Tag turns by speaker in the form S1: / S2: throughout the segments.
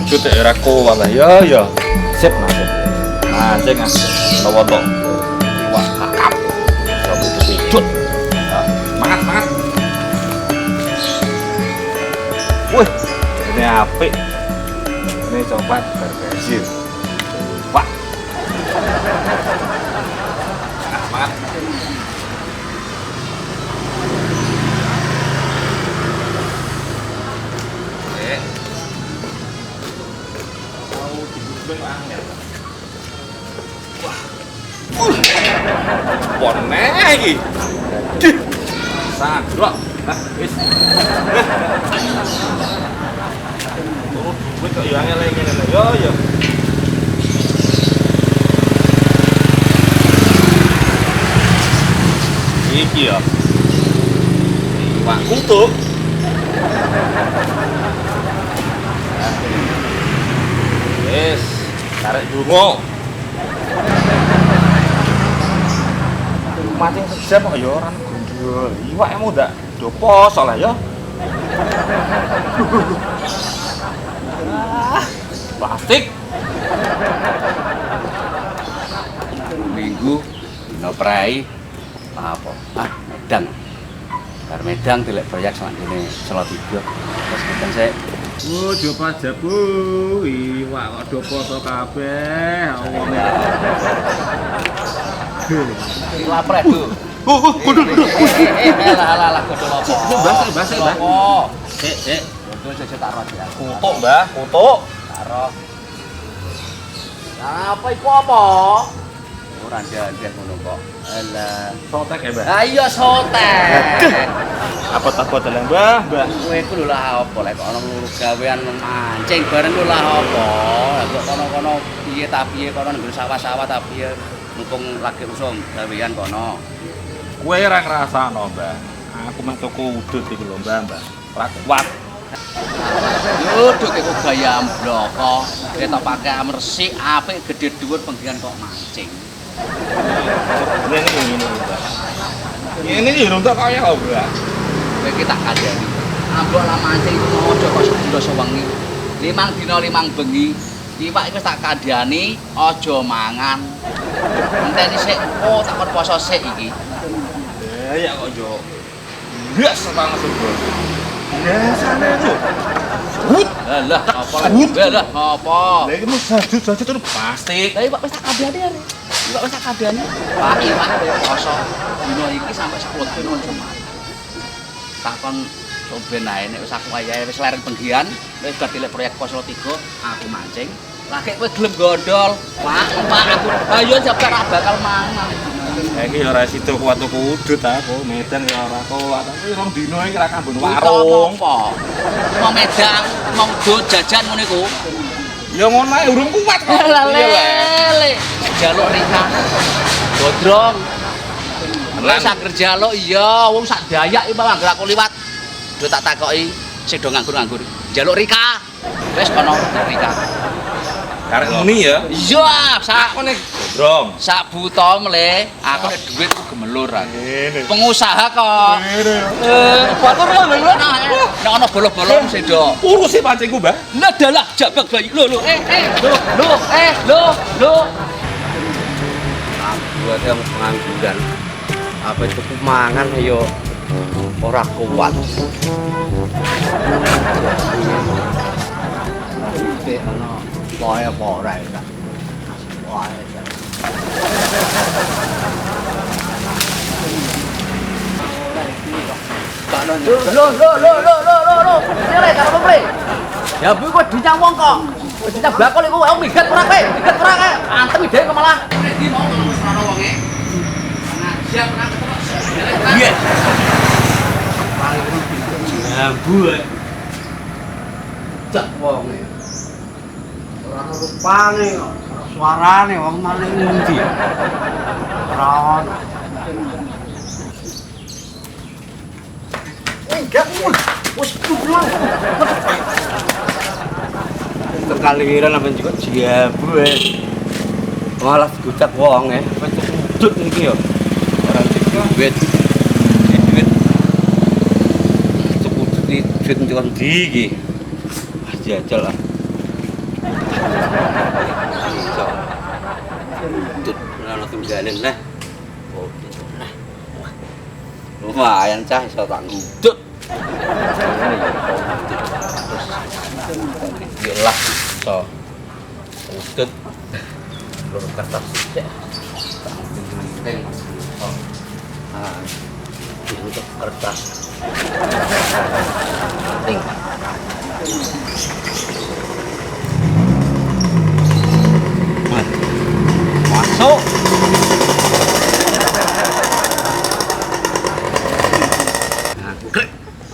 S1: Cutek ora kuat lah ya. Sip mancing. Mancing ah. Lawa tok. Iwak kakap. Sabu kepicut. Ya, semangat. Wih, ini apik. Ini coba berhasil. Wah. Semangat. Pone iki. Sadrok. Nah, wis. Wis kok yo angel ngene lho. Yo. Iki ya. Iwak kutuk. Wis, tarik dungo. Mancing sejam kok ya ora gondol. Iwak emu ndak do poso lah ya. Plastik.
S2: Minggu dino prai apa? Medang. Bar medang dilek proyek selanjutnya selot 3. Terus medang saya
S1: Coba jabu, iwak kok do poso kabeh. Allah.
S2: lapret tuh. Lah godol apa?
S1: Basah. Sik.
S2: Godol sesuk tak rot ya.
S1: Kutuk, Mbah, kutuk.
S2: Karo. Apa iku apa? Ora ndandek ngono kok. Alah,
S1: Sotek ya, Mbah.
S2: ah iya sotek.
S1: Apa tak dalan, Mbah?
S2: Kowe iku lho lah apa lek ana ngurus gawean mancing bareng lho lah apa. Lah kok kono-kono piye ta piye kono nang sawah-sawah ta piye mumpung lagi usum gawean kono.
S1: Kowe ora ngrasakno, Mbah. Aku meh tuku udut iki lho, Mbah. Ora kuat.
S2: Yo duk kok gaya bloko. Ketok pakai resik apik gedhe dhuwur penggian kok mancing.
S1: Ini, Mbah. Ini iki rontok kaya apa, Mbah?
S2: Kowe iki tak kandhani. Ambok lah mancing iku aja kok sedina sewengi. 5 dina 5 bengi. Iwak iku tak kandhani aja mangan. Enteni sik, oh takon poso sik iki.
S1: Ya kok yo. Bias banget tuh. Biasane tuh.
S2: Lah apa lagi? Lah apa?
S1: Lah iki mung sajut terus plastik.
S2: Lah iwak wis tak kandhani are. Iwak wis tak kandhani. Pak iwak poso dina iki sampai 10 dina cuma. Takon soben ae nek wis aku wayahe wis leren penggian, wis bar dilek proyek Poso 3, aku mancing. Lah kek kowe gelem gondol, Pak aku. Ayo jabak ra bakal mangan.
S1: Iki ora sido kuat tuku udut aku, Medan ya ora kuat. Tapi rong dino iki ra kambun
S2: Warung
S1: warung.
S2: apa? Mau medang, mau do jajan ngono iku.
S1: Ya ngono ae urung kuat kok.
S2: Lele. Jaluk Rika. Bodrong. Lah sak jaluk iya, wong sak Dayak iki malah anggere aku liwat. Do tak takoki sing do nganggur-nganggur. Jaluk Rika. Wis kono Rika.
S1: Karek muni ya.
S2: Iya, sak
S1: Aku nek Drong.
S2: sak buta mle, aku nek dhuwit ku gemelur aku.
S1: Ngene.
S2: Pengusaha kok. Batur lho lho. Nek ana bolo-bolo sing do.
S1: Urusi pancingku, Mbah.
S2: Lah dalah jabak bayi. Lho.
S3: Aku ada pengangguran. Apa itu mangan ayo ora kuat.
S2: Iki ana poe apa ora ya. Poe. Loh. Nyelek karo pemre. Ya bu kok dinyang wong kok. Wis dinyang bakul iku aku migat ora kowe. Migat ora kowe. Anteng ide kok malah. Iki mau wis ana wonge. Siap nang ketemu. Iya.
S3: Jambu.
S2: Cak wonge.
S3: Ora rupane kok. Suarane wong maling ngendi. Ora ono.
S2: Enggak, wis pulang.
S3: Kekaliran apa juga jambu malah gucak wong wis udut niki yo. Ora duit. Duit. Cukup duit nyon ndi iki. Ah jajal lah. Iso. Tut ana tunggalen nah. Oh, nah. Lumayan cah iso tak ngudut. Yelah, so ngudut. Loro kertas sithik. Penting. Oh. Ah. Untuk kertas. Penting. Masuk. Nah, klik.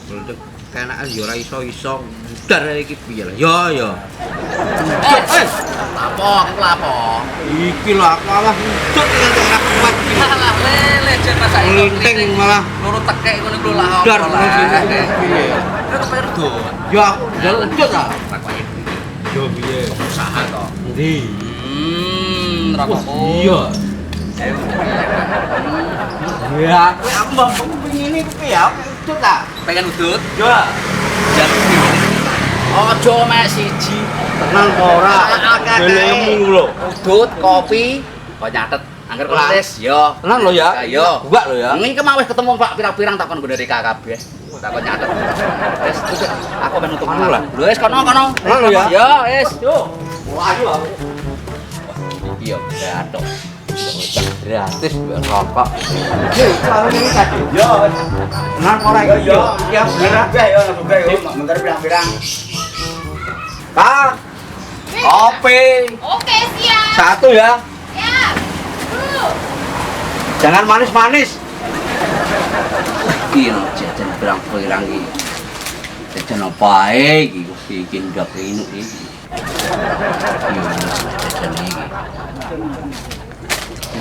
S3: Untuk kenaan yo ora iso-iso budar iki piye lah. Yo.
S2: Lapo.
S3: Iki lho aku malah udut nganti ora kuat iki.
S2: Alah lele jen masa
S3: Ngelinting malah.
S2: loro tekek ngono ku lah.
S3: Budar piye.
S2: Itu kepir do.
S3: Yo aku ndel udut ah.
S2: Takoke
S3: Yo piye.
S2: usaha to.
S3: Endi?
S2: Rokokku.
S3: Iya. Ya, aku mbak pengen ini ya, udut ah.
S2: Pengen udut?
S3: Yo.
S2: Jaluk ojo mek siji.
S3: Tenang ora. Gelemu lho.
S2: Udut, kopi, kok nyatet. Angger nulis yo.
S3: Tenang lho ya.
S2: Yo.
S3: Buak lho ya.
S2: Ini kemau wis ketemu Pak pirang-pirang takon gue dari kabeh. Takon nyatet. Wis udut. Aku ben nutup
S3: Anu lah.
S2: Lho wis kono.
S3: Tenang lho ya.
S2: Yo, wis. Yo.
S3: Ayo aku.
S2: Iya, gratis.
S3: Gratis buat rokok. Yo, kalau ini tadi. Yo. Tenang ora iki yo. Ya bener kabeh yo juga yo. Bentar pirang-pirang. Pak. Kopi.
S4: Oke, siap.
S3: Satu ya.
S4: Ya.
S3: Jangan manis-manis.
S2: Iki no jajan pirang-pirang iki. Jajan apa iki? Bikin ndak inuk iki. Iya, jajan iki.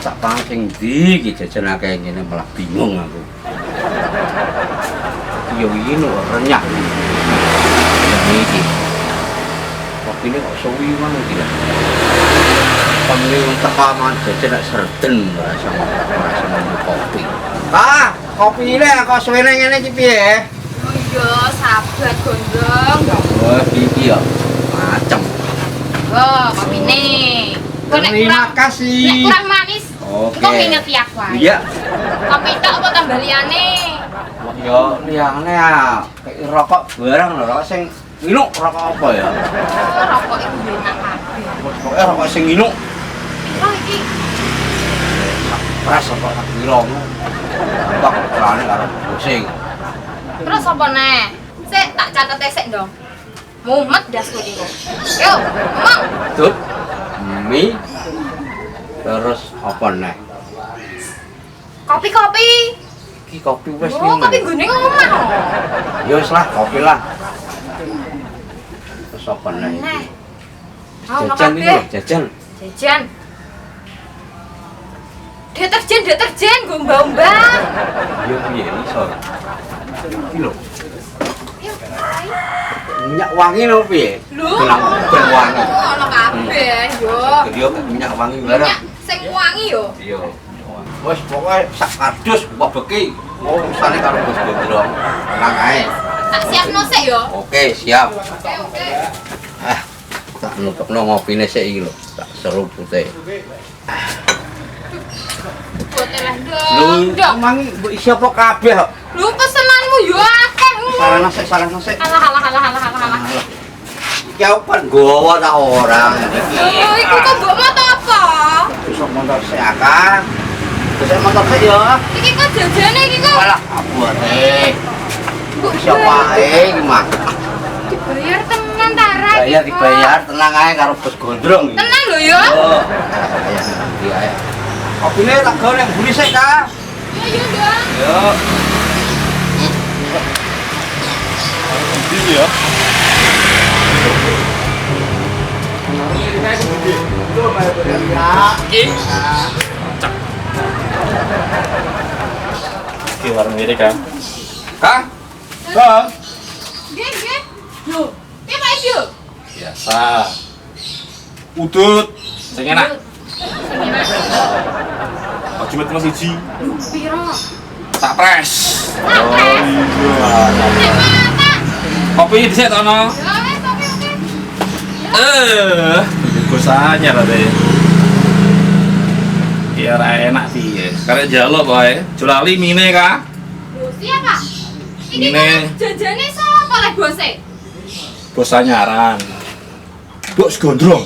S2: Tak pancing ndi iki jajan akeh ngene malah bingung aku. Yo ini renyah. Iki. Kopine kok suwi ngono iki lah. Pemilih tekaman jajan nek serden rasa minum kopi.
S3: Pak, kopi ini kok suwene ngene iki piye?
S4: Oh iya, sahabat gondrong.
S2: Wah, iki ya macem.
S4: Oh, kopi nih.
S3: Terima kasih.
S4: Nek kurang manis.
S2: Oke.
S4: Kok ngerti aku ae.
S3: Iya.
S4: Kopi tok apa tambah liyane?
S3: Yo liyane ah, kayak rokok barang lho, rokok sing nginuk rokok apa ya?
S4: Oh, rokok iku enak kabeh.
S3: Pokoke rokok sing nginuk.
S4: Piro iki?
S3: Ras rokok tak piro. Bak kelane karo pusing.
S4: Terus apa neh? Sik tak catet sik dong. Mumet dasku iki kok. Yo, ngomong.
S3: Tut. Mie. Terus apa neh?
S4: Kopi-kopi.
S3: Iki kopi wis
S4: Oh, kopi gune ngomah.
S3: Ya wis lah, kopi lah. Terus apa neh?
S4: Neh. Mau
S3: Jajan iki
S4: kabeh.
S3: lho, jajan.
S4: Jajan. Deterjen, gombang-gombang.
S3: Yo piye iso? Iki lho,
S4: Yuk, ayo.
S3: minyak wangi lho piye?
S4: Lho,
S3: Gelang berwangi.
S4: ono kabeh, yo.
S3: Yo minyak wangi barang.
S4: Minyak sing wangi yo.
S3: Iya. Wes pokoke sak kardus beki. Mau urusane karo Bos Gondrong. Tenang ae.
S4: Tak siapno sik yo.
S3: Oke, siap.
S4: Oke.
S3: Ah, tak nutupno ngopine sik iki lho. Tak serupute.
S4: Botelah
S3: Lho,
S4: dong.
S3: mangi mbok isi apa kabeh kok?
S4: Lho pesenanmu yo akeh.
S3: Salahno sik.
S4: Alah.
S3: Iki aku kan gowo ta ora iki.
S4: Lho, iku kok mbok moto apa?
S3: Besok motor sik akah. Besok motor sik yo.
S4: Iki kok jajane iki kok.
S3: Walah, abote.
S4: Mbok
S3: Siapa ae iki mah.
S4: dibayar tenan Tara.
S3: Ya dibayar tenang ae karo Bos Gondrong iki.
S4: Tenang lho yo.
S3: Oh, iya ya. Kopine tak gawe nek buri sik ta.
S4: Iya dong.
S3: Yo.
S1: Ini ya. Oke, warung ini kan.
S3: Kang,
S1: Bang.
S4: Nggih. Lho, piye Pak Ibu?
S1: Biasa. Udut. Sing enak.
S4: Sing enak.
S1: Aja met mas siji.
S4: Piro?
S1: Tak pres.
S4: Tak pres.
S1: Oh iya.
S4: Nek mata.
S1: Kopi dhisik to no.
S4: Ya wes oke.
S1: Gosanya tadi. Ya ora enak piye. Karek njaluk wae. Julali mine ka.
S4: Lho, siapa? Iki
S1: Ini.
S4: kok janjane sapa lek bose?
S1: Bos sanyaran. Bos gondrong.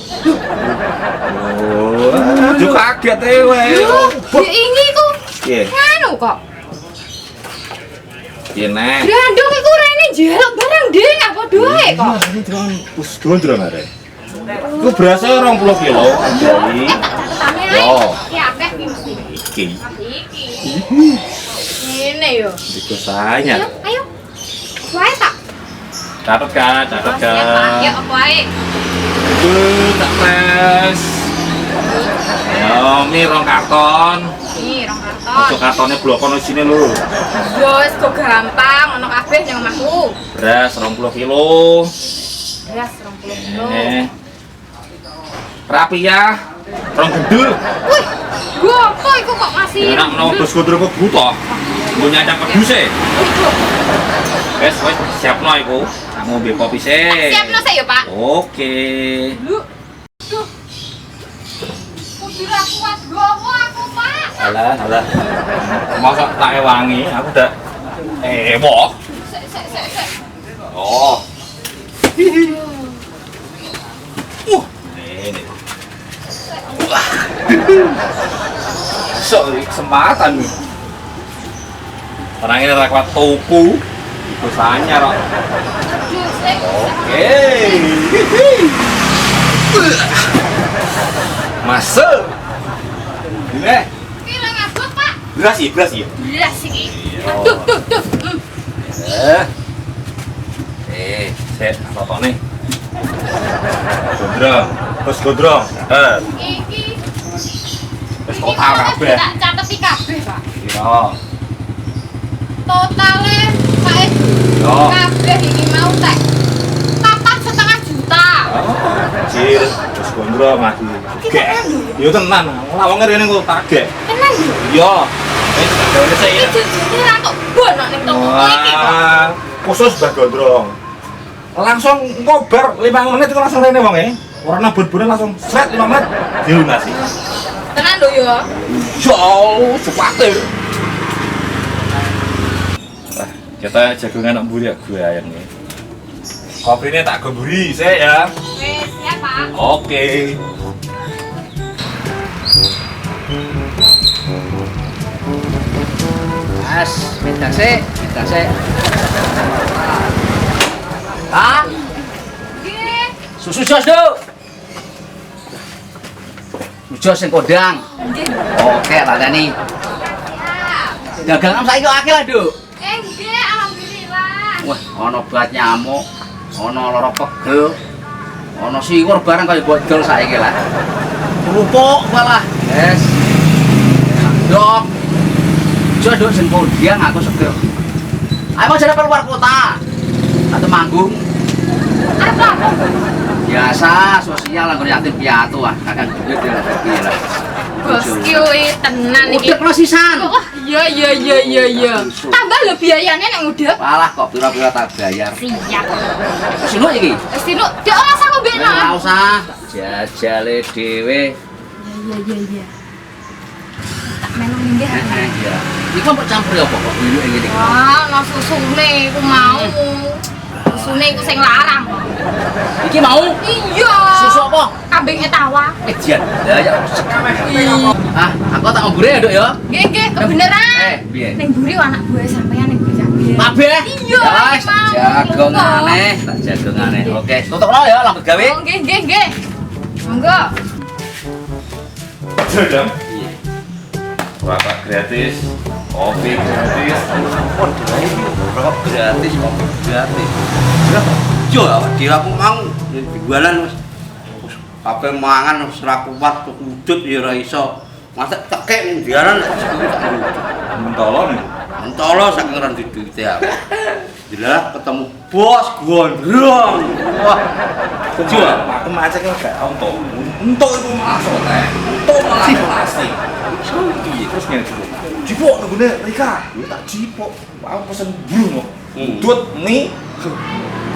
S1: Oh, aduh kaget wae.
S4: Lho, ini ku
S1: Piye?
S4: nganu kok.
S1: Piye nek?
S4: Grandong iku rene njaluk barang ding apa doe kok.
S1: Ini kan bos gondrong arek. Ku berasa 20 kilo jadi.
S4: Catetane ae.
S1: Yo.
S4: Ki akeh ki mesti.
S1: Iki.
S4: Iki. Ngene yo.
S1: Itu sanyar.
S4: Ayo. Wae tak.
S1: Catat ka, catat ka.
S4: Ya apa wae.
S1: Itu tak tes. Ya, ini rong karton.
S4: Nih, rong
S1: Ojo
S4: karton.
S1: kartonnya blokon di sini lho.
S4: Yo wis kok gampang ono kabeh nang omahku.
S1: Beras 20 kilo.
S4: Beras 20 kilo.
S1: Rapi ya. Rong gendul.
S4: Wih, gua apa iku kok masih
S1: Enak menawa bos gondrong kok buta. Nggo nyacak peduse. Wes, siapno iku. Tak ngombe kopi sik.
S4: Siapno sik yo, Pak.
S1: Oke.
S4: Lu. Duh. Kudu ra kuat gowo aku, Pak.
S1: Alah. Masa tak ewangi, aku udah ewoh.
S4: Sik.
S1: Oh. Ini. Wah. So, kesempatan nih. Orang ini rakwat tuku. Itu sanyar kok.
S4: Aduh, sik.
S1: Oke. Masuk. Ini.
S4: Kira ngabut, Pak.
S1: Beras ya.
S4: Beras iki. Aduh, tuh.
S1: Set, apa nih? Gondrong.
S4: Iki.
S1: Wis total kabeh.
S4: Tak cateti kabeh, Pak.
S1: Iya.
S4: Totale Pak
S1: Yo.
S4: kabeh iki mau tak 4,5 juta.
S1: Kecil, terus gondrong lagi. Gek. Yo tenan, lawang ngene kok tagek.
S4: Tenan lho.
S1: Iya. Wis gawe sik
S4: Iki
S1: ya.
S4: jujur ra kok bono ning toko iki kok.
S1: Wah, khusus Mbah Gondrong. Langsung ngobar 5 menit itu langsung rene wong Ora nabut-butan langsung sret 5 menit dilunasi.
S4: Tenan lho ya.
S1: Jauh cepat. Wah, kita jagungan nak mburi gue ayam nih. Kopinya tak gemburi sih ya.
S4: Wis, siap, Pak.
S1: Oke.
S2: Mas, minta sik. Ah,
S4: Nggih.
S2: susu jos, Duk. Jos sing kodang.
S4: Nggih.
S2: Oke, ladani.
S4: Siap.
S2: Dagangan saiki kok akeh lah, Duk.
S4: Nggih, alhamdulillah.
S2: Wah, ana obat nyamuk, ana lara pegel, ana siwur barang kaya bodol saiki lah. Kerupuk malah. Yes. Dok. Jos sing kodang aku seger. Ayo mau jalan keluar kota. Atau manggung.
S4: Apa?
S2: Biasa sosial anggur yatim piatu ah, kakak duit ya lah.
S4: Bosku tenan iki.
S2: Udah prosisan.
S4: Oh, iya. Tambah lho biayane nek ngudek.
S2: Walah kok pira-pira tak bayar.
S4: Siap.
S2: Sino iki?
S4: Wis dino, dek ora usah ngombe
S2: Ora usah. Jajale dhewe.
S4: Iya. Tak meneng nggih.
S2: Iya. Iku mbok campur apa kok ini ngene iki?
S4: Wah, no susune iku mau. Susune iku sing larang kok.
S2: Iki mau
S4: Iya.
S2: susu apa?
S4: Kambing etawa.
S2: Ejian. Ya ya. Ah, aku tak ngombure ya, Duk ya.
S4: Nggih, kebeneran.
S2: Piye?
S4: Ning mburi anak buah sampean ning mburi kabeh.
S2: Kabeh?
S4: Iya,
S2: Ya wis,
S4: mau.
S2: jagongane, tak jagongane. Oke, tutupno ya lambat gawe.
S4: Oh, nggih. Monggo.
S1: Sedang. Bapak gratis, kopi gratis.
S3: Rokok gratis, kopi gratis. Yo, dhewe aku mau jualan wis kabeh mangan wis ora kuat kudut ya ora iso. Masa tekek ning diaran
S1: Mentolon.
S3: mentolo saking ora duwite aku. Jelas ketemu bos gondrong. Wah,
S1: Jual, aku macet kan gak onto. Onto itu masuk teh. Onto malah plastik. Terus ngene dulu. Jipok nggone Rika. Ya tak jipok. Aku pesen bulu. Dut mie.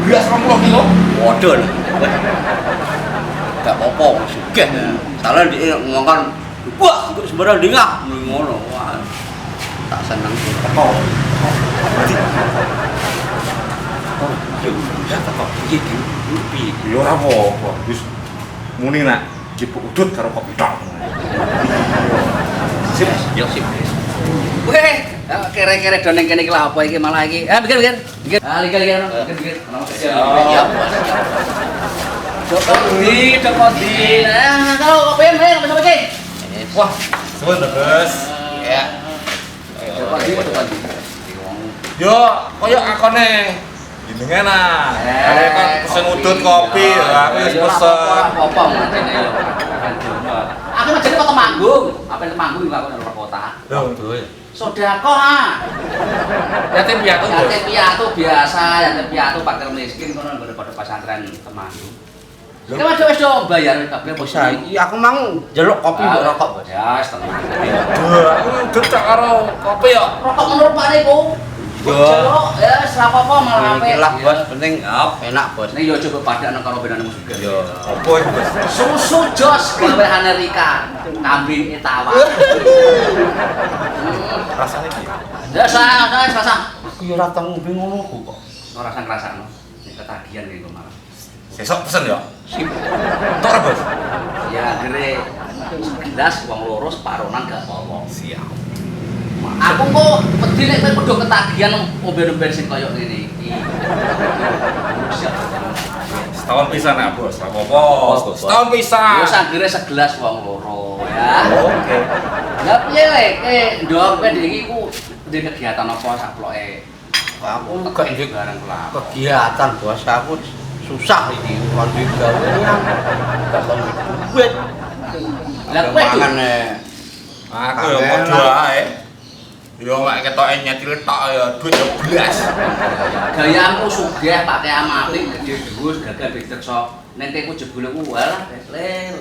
S1: beras 20 kilo.
S3: Waduh lho. Gak apa-apa, sugih. Salah dia ngomongkan, wah, untuk sembarang dingah, ngono. Wah, tak seneng sih.
S1: Oh. Berarti oh, ya teko piye iki? Piye? Ya ora apa-apa. Wis muni nak jipuk udut karo kopi tok. Sip,
S3: Yo sip.
S2: Weh, kere-kere doneng kene iki lha apa iki malah iki. Pikir. Ah, lihat. Pikir.
S3: Ya,
S2: Dokodi. Nah, kalau kopi ayo sama sih.
S1: wah, suwun lho, Bos.
S3: ya.
S2: Dokodi.
S1: Yo, koyo akone jenengan ah. Are kan pesen udut kopi, lah aku wis pesen.
S2: Apa macane yo. Aku majane kota Manggung. Apa Temanggung juga aku nang kota.
S1: Lho,
S2: Sodako ah.
S1: yatim piatu, Bos.
S2: Yatim piatu biasa, yatim piatu fakir miskin kono ngene pada pesantren Temanggung. Kita wis do bayar kabeh bos.
S3: Saiki aku mau njeluk kopi mbok rokok, Bos.
S2: Ya, setengah.
S1: Duh, aku udut tak karo kopi yo.
S2: Rokok menurut Pak niku. Jeruk ya apa-apa malah apik.
S3: Lah, Bos, penting enak, Bos.
S2: Ning yo coba padakno karo benane juga.
S3: Yo.
S1: Apa iki, Bos?
S2: Susu jos gawe Amerika. Kambing etawa.
S1: Rasane piye?
S2: Ya rasa.
S3: Aku yo ora tau ngombe ngono kok.
S2: Ora rasa ngrasakno. Nek ketagihan iki malah.
S1: Sesok pesen yo.
S3: Sip.
S1: Tok ora, Bos?
S2: Ya gere segelas wong loro separonan gak apa-apa.
S1: Siap.
S2: Aku kok wedi nek kowe padha ketagihan ngombe bensin koyo ngene iki. Siap.
S1: Setahun pisan ya, Bos. Ora apa-apa. Setahun pisan.
S2: Wis anggere segelas wong loro ya.
S1: Oke.
S2: Lah piye lek ndok kowe iki ku ndek kegiatan apa saploke?
S3: Aku
S2: Kok ndek barang kelapa.
S3: kegiatan, Bos. Aku susah iki kon gawe gak kon duit.
S2: Lah kowe
S3: mangane
S1: Aku yo padha ae. Yo mek ketoke nyetil tok ya duit yo blas.
S2: gayamu sugih pakai amapik gede dhuwur gagal dicekso. Nek kowe jebule ku walah lele.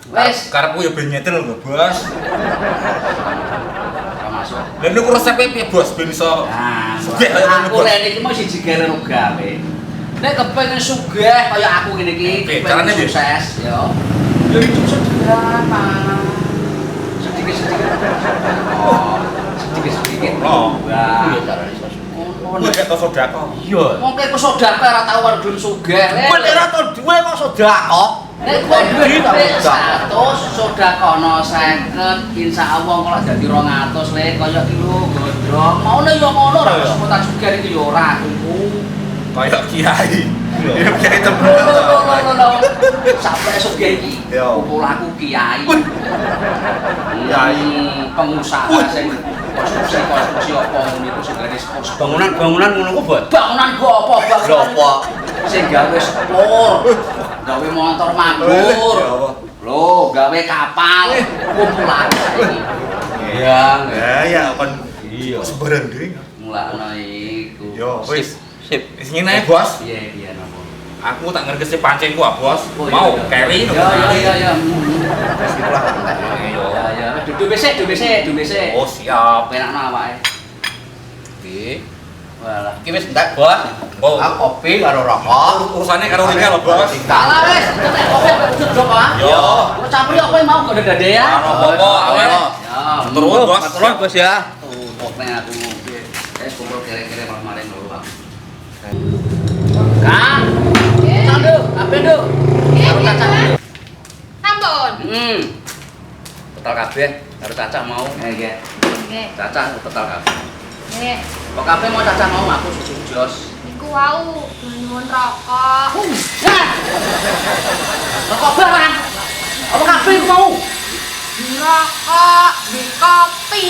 S2: Wes,
S1: Karepku yo ben nyetil lho, Bos.
S2: ora masuk.
S1: Lha niku resepe piye, Bos? Ben iso
S2: Nah,
S1: sugih kaya ngono,
S2: aku
S1: Bos.
S2: rene iki mau siji gere gawe. Nek kepengin sugih kaya aku ngene iki,
S1: Oke, carane piye?
S2: sukses yo. Yo hidup sederhana. Sedikit-sedikit. Oh, sedikit-sedikit.
S1: Oh.
S2: Wah.
S3: piye carane iso
S1: Kuwi gak tau sedekah.
S3: iya
S2: Wong kowe sedekah ora tau wardun sugih.
S3: kowe ora tau duwe kok sedekah
S2: Nek kowe duwe 100 sedekahno 50, insyaallah kalau dadi 200 le kaya kilo godhong. Maune yo ngono ora usah mutan sugih iki yo ora aku.
S1: Kayak kiai. Ya kiai temen.
S2: Loh. Sampai sugih iki.
S1: Yo.
S2: Upulaku kiai.
S1: Kiai.
S2: Pengusaha sing konstruksi apa ngono iku sing gawe sport.
S3: bangunan ngono ku, Bos.
S2: Bangunan gua apa?
S3: Lho, apa?
S2: Sing gawe sepur. Gawe motor mabur.
S1: Ya apa?
S2: Lho, gawe kapal. Kumpulan saiki.
S3: Iya.
S1: Ya kon
S3: Iya.
S1: sebarang dhewe.
S2: Mulakno iku.
S1: Yo wis.
S3: Sip.
S1: Wis ngene ae, Bos.
S2: Piye napa?
S1: Aku tak ngergesi pancingku, ah, Bos.
S2: Oh, iya,
S1: Mau
S2: iya.
S1: carry lho.
S2: Ya.
S3: Wis itulah kan.
S2: Ya. Duduk besek.
S1: Oh, siap.
S2: Penakno awake.
S3: Iki.
S2: Walah.
S3: Iki wis entek, Bos.
S1: Oh.
S3: Aku kopi karo rokok.
S1: Urusannya karo Rika lho, Bos.
S2: Salah wis, cetek kopi udut dok ah.
S1: Yo.
S2: Kok campur apa mau gede-gede ya?
S1: Apa-apa, awet.
S2: Ya.
S1: Terus, Bos.
S3: Terus, Bos ya.
S2: Pokoknya aku ngopi. Kumpul kere-kere malam-malam dulu, Bang. Kang. Sandu, apa itu? Karo cacah.
S4: Sampun.
S2: Total kabeh karo cacah mau. Nggih.
S4: Nggih.
S2: Cacah total kabeh.
S4: Nggih.
S2: Kok kabeh mau cacah mau aku jos.
S4: Iku wau nyuwun rokok.
S2: Rokok barang. Apa kabeh iku mau?
S4: Rokok, di kopi,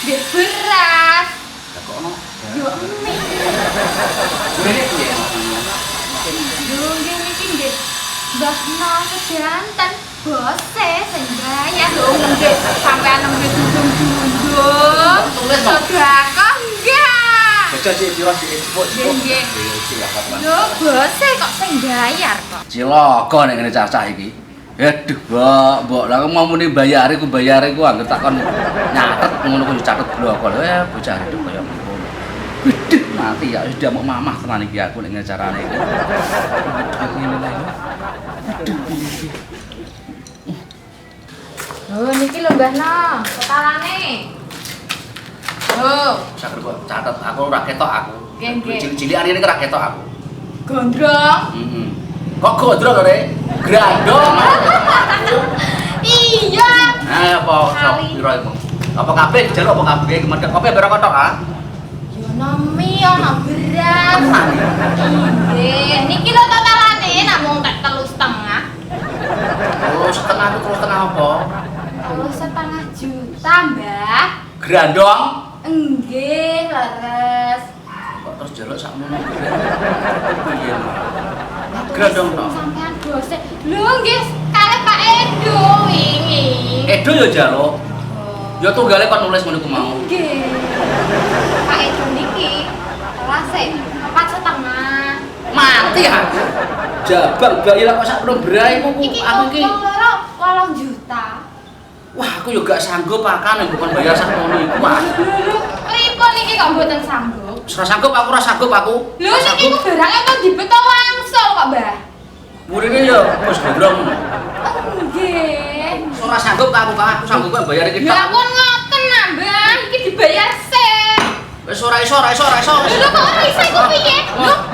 S4: di beras.
S2: Lah kok ono?
S4: Yo mie.
S2: Ngene piye?
S4: Yo nggih niki nggih. Mbah Mas sedanten bose sing bayar lho nggih sampean nembe dundung-dundung.
S2: Tulis, Bang.
S4: Sedekah enggak?
S2: Baca sih piro sih cepuk.
S4: Nggih. Lho bose kok sing bayar kok.
S2: Cilaka nek ngene cacah iki. Aduh, mbok lah mau muni bayare ku anggere takon nyatet ngono ku catet blok kok. Bocah itu koyo ngono. Widih, Mati ya sudah mau mamah tenan iki aku nek carane iki. Ngene lho.
S4: Oh, niki lho Mbah No, totalane. Oh,
S2: Saker kok catet aku ora ketok aku.
S4: Nggih, nggih.
S2: Cilik-cilikan ini ora ketok aku.
S4: gondrong.
S2: Heeh. Kok gondrong kok, Rek? Grandong.
S4: Iya.
S2: Apa sok piro iku? Apa kabeh dijaluk apa kabeh kemedhek kopi apa ora kotok ah?
S4: Yo nami ono beras. Nggih, niki lho totalane namung tak 3,5.
S2: Oh, setengah itu terus setengah apa?
S4: 3,5 juta, Mbah.
S2: Grandong.
S4: Nggih, leres.
S2: Kok terus jaluk sakmono. Piye? Grandong to.
S4: Sampean gosek. Lho nggih, kare Pak Edo wingi.
S2: Edo yo jaluk. Yo tunggale kon nulis ngono ku mau.
S4: Nggih. Pak Edo niki kelas 4,5.
S2: Mati ah. Jabang bayi lah kok sak belum berai ku
S4: Iki
S2: aku iki.
S4: loro 8 juta.
S2: Wah, aku yo gak sanggup pakan bukan bayar sakmono iku. Wah,
S4: Lho, pripun niki kok mboten sanggup?
S2: ora sanggup aku ora sanggup aku.
S4: Lho niki ku barangnya kok dibeto langsung kok, Mbah.
S2: Murine yo wis gondrong.
S4: Nggih.
S2: Ora sanggup aku Kak, aku sanggup kok bayar iki.
S4: Ya ampun ngoten, nah, Mbah. Iki dibayar sik.
S2: Wis ora iso.
S4: Lho kok ora iso iku piye?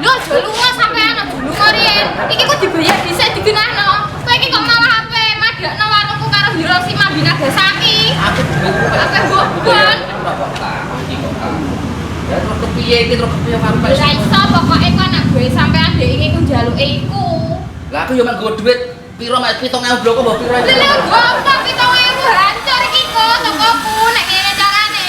S4: Lho aja lunga sampean aja lunga riyen. Iki kok dibayar dhisik digenahno. Kowe iki kok malah ape madakno warungku karo Hiroshima Nagasaki.
S2: Aku duitku
S4: Ape mbok-mbon.
S2: Ya terus kepiye iki terus kepiye karo Pak?
S4: Ora iso pokoke kok nek gue sampean dhek iki ku njaluke iku.
S2: Lah aku yo mek nggo duit piro mek 7.000 bloko mbok piro iki?
S4: Lha goblok 7.000 hancur iki kok tokoku nek ngene carane.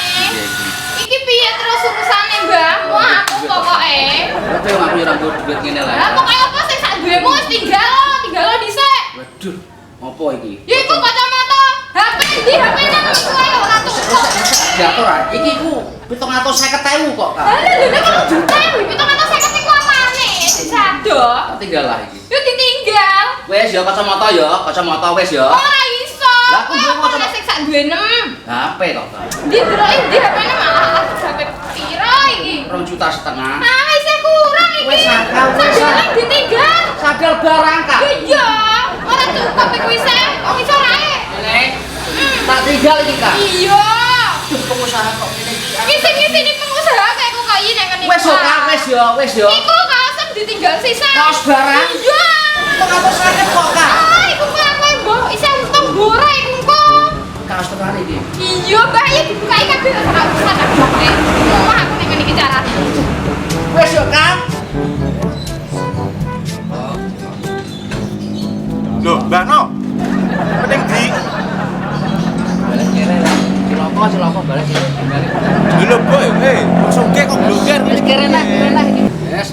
S4: Iki piye terus urusane, Mbah? Mau aku pokoke.
S2: Berarti yo aku yo ora nggo duit ngene
S4: Lah
S2: lah.
S4: pokoke apa sing sak duwemu wis tinggal dhisik.
S2: Waduh, apa iki?
S4: Ya iku kacamata. HP di HP nang kowe ora cukup.
S2: Diatur ah. Iki ku 750.000 kok, Kak.
S4: Lah lho nek 1 juta 750 iku apane? Disado.
S2: Tak tinggal lah iki.
S4: Yo ditinggal.
S2: Wes ya kacamata wes ya.
S4: Ora iso.
S2: Lah, aku duwe
S4: kok
S2: kacamata.
S4: sing sak duwe 6.
S2: HP tok, Kak.
S4: Di delok di HP-ne malah sampai piro iki?
S2: 2,5 juta.
S4: Ah, isih kurang iki.
S2: Wes, akal, wes,
S4: Sampeyan ditinggal.
S2: Sadar barang, Kak.
S4: Iya, ora cukup iku isih. Wong iso rae.
S2: Ini tak tinggal iki, Kak.
S4: Iya.
S2: Duh, pengusaha kok ngene iki.
S4: Ngisi-ngisi di pengusaha kayak kok kaya nang ngene.
S2: Wes yo, Kak, wes yo.
S4: Iku kaosem ditinggal sisa.
S2: Kaos barang?
S4: Iya.
S2: 750 kok, Kak.
S4: Ah, iku kok kowe mbok isih untung bora iku kok.
S2: Kaos tenan iki.
S4: Iya, Mbak, ya dibukai kabeh ora usah tak buka. Wah, aku nek ngene iki carane.
S2: Wes yo, Kak.
S5: Loh, Mbak No. Mending di
S2: Balik kere. Ciloko balik kere.
S5: dulu boy, langsung kek kok blogger.
S2: Wis kere lah iki. Yes,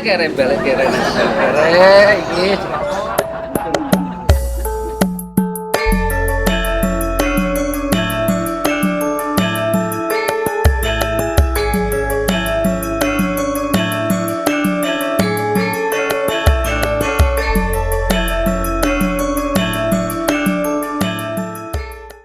S2: kere balik kere iki.